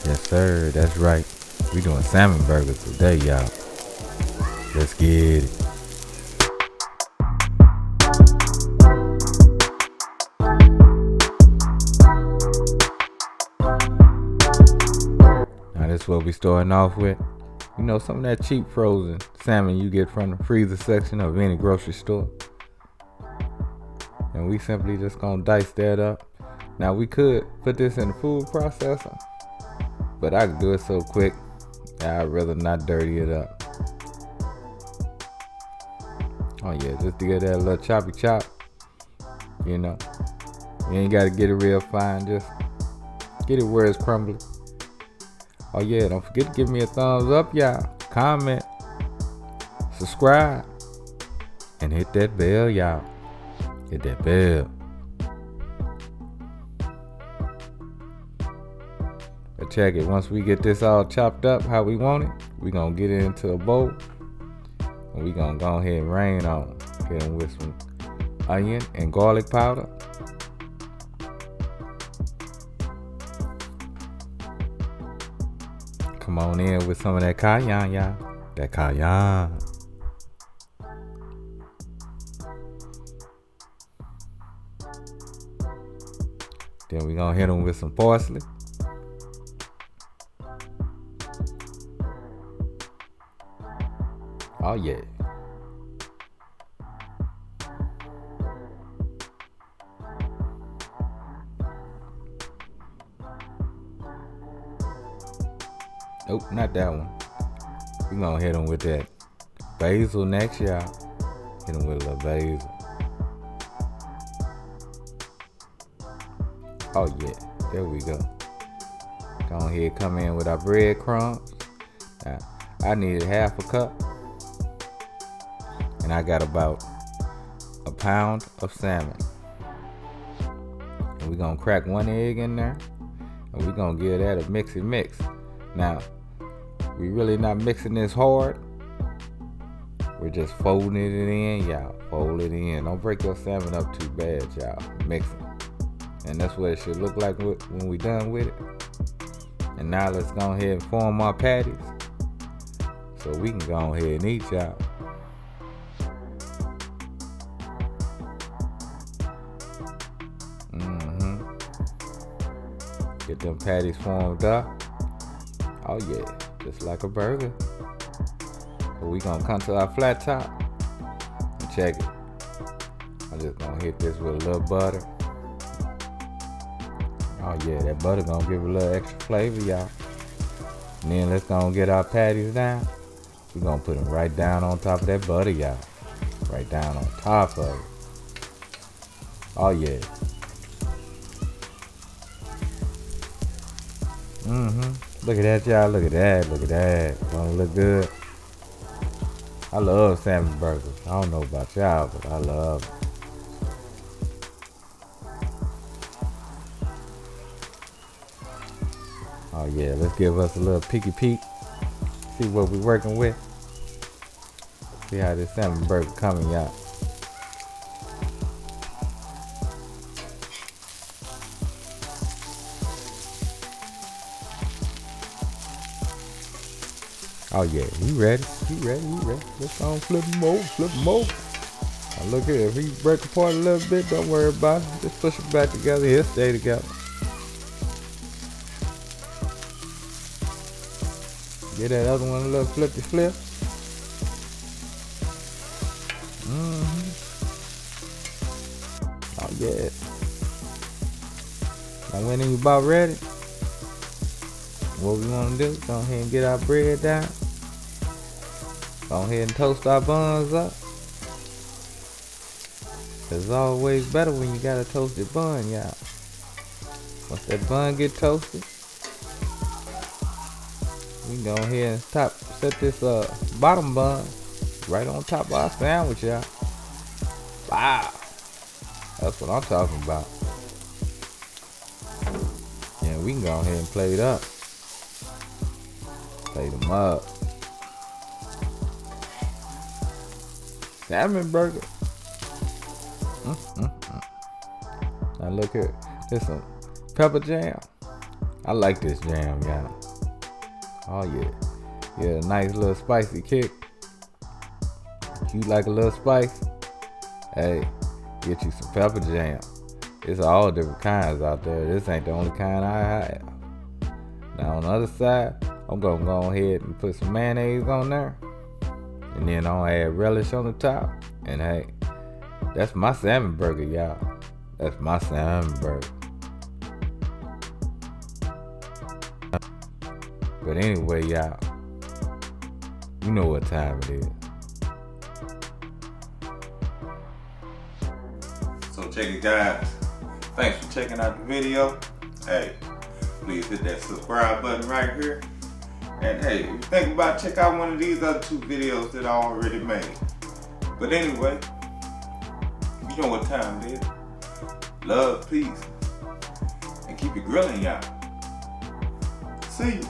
Yes, sir. That's right. We doing salmon burgers today, y'all. Let's get it. Now, this is what we starting off with. You know, some of that cheap frozen salmon you get from the freezer section of any grocery store. And we simply just gonna dice that up. Now, we could put this in the food processor, but I could do it so quick, I'd rather not dirty it up. Oh yeah, just to get that little choppy chop. You know, you ain't gotta get it real fine, just get it where it's crumbly. Oh yeah, don't forget to give me a thumbs up, y'all. Comment, subscribe, and hit that bell, y'all. Hit that bell. But check it, once we get this all chopped up how we want it, we gonna get it into a bowl. And we gonna go ahead and rain on. Hit them with some onion and garlic powder. Come on in with some of that cayenne, y'all. That cayenne. Then we gonna hit them with some parsley. Oh yeah. Nope, not that one. We gonna hit them with that basil next, y'all. Hit them with a little basil. Oh yeah, there we go. Go ahead, come in with our breadcrumbs. Now, I needed half a cup. And I got about a pound of salmon. And we're gonna crack one egg in there. And we're gonna give that a mix. Now, we really not mixing this hard. We're just folding it in, y'all. Fold it in. Don't break your salmon up too bad, y'all. Mix it. And that's what it should look like when we done with it. And now let's go ahead and form our patties. So we can go ahead and eat, y'all. Get them patties formed up. Oh yeah, just like a burger. But we gonna come to our flat top and check it. I'm just gonna hit this with a little butter. Oh yeah, that butter gonna give a little extra flavor, y'all. And then let's go and get our patties down. We're gonna put them right down on top of that butter, y'all. Right down on top of it. Oh yeah. Look at that, y'all. Look at that. Gonna look good. I love salmon burgers. I don't know about y'all, but I love them. Oh yeah, let's give us a little peeky peek. See what we're working with. See how this salmon burger coming, y'all. Oh yeah, he ready. Let's go and flip him over. Now look here, if he break apart a little bit, don't worry about it. Just push it back together, he'll stay together. Get that other one a little flippy flip. Oh yeah. Now when you about ready, what we want to do, go ahead and get our bread down. Go ahead and toast our buns up. It's always better when you got a toasted bun, y'all. Once that bun get toasted, we can go ahead and set this bottom bun right on top of our sandwich, y'all. Wow. That's what I'm talking about. Yeah, we can go ahead and plate up. Plate them up. Salmon burger. Now look here. There's some pepper jam. I like this jam, y'all. Oh yeah. Yeah, nice little spicy kick. If you like a little spice, hey, get you some pepper jam. It's all different kinds out there. This ain't the only kind I have. Now on the other side, I'm gonna go ahead and put some mayonnaise on there. And then I'll add relish on the top. And hey, that's my salmon burger, y'all. That's my salmon burger. But anyway, y'all, you know what time it is. So check it, guys. Thanks for checking out the video. Hey, please hit that subscribe button right here. And hey, if you think about check out one of these other 2 videos that I already made. But anyway, you know what time it is. Love, peace, and keep it grilling, y'all. See you.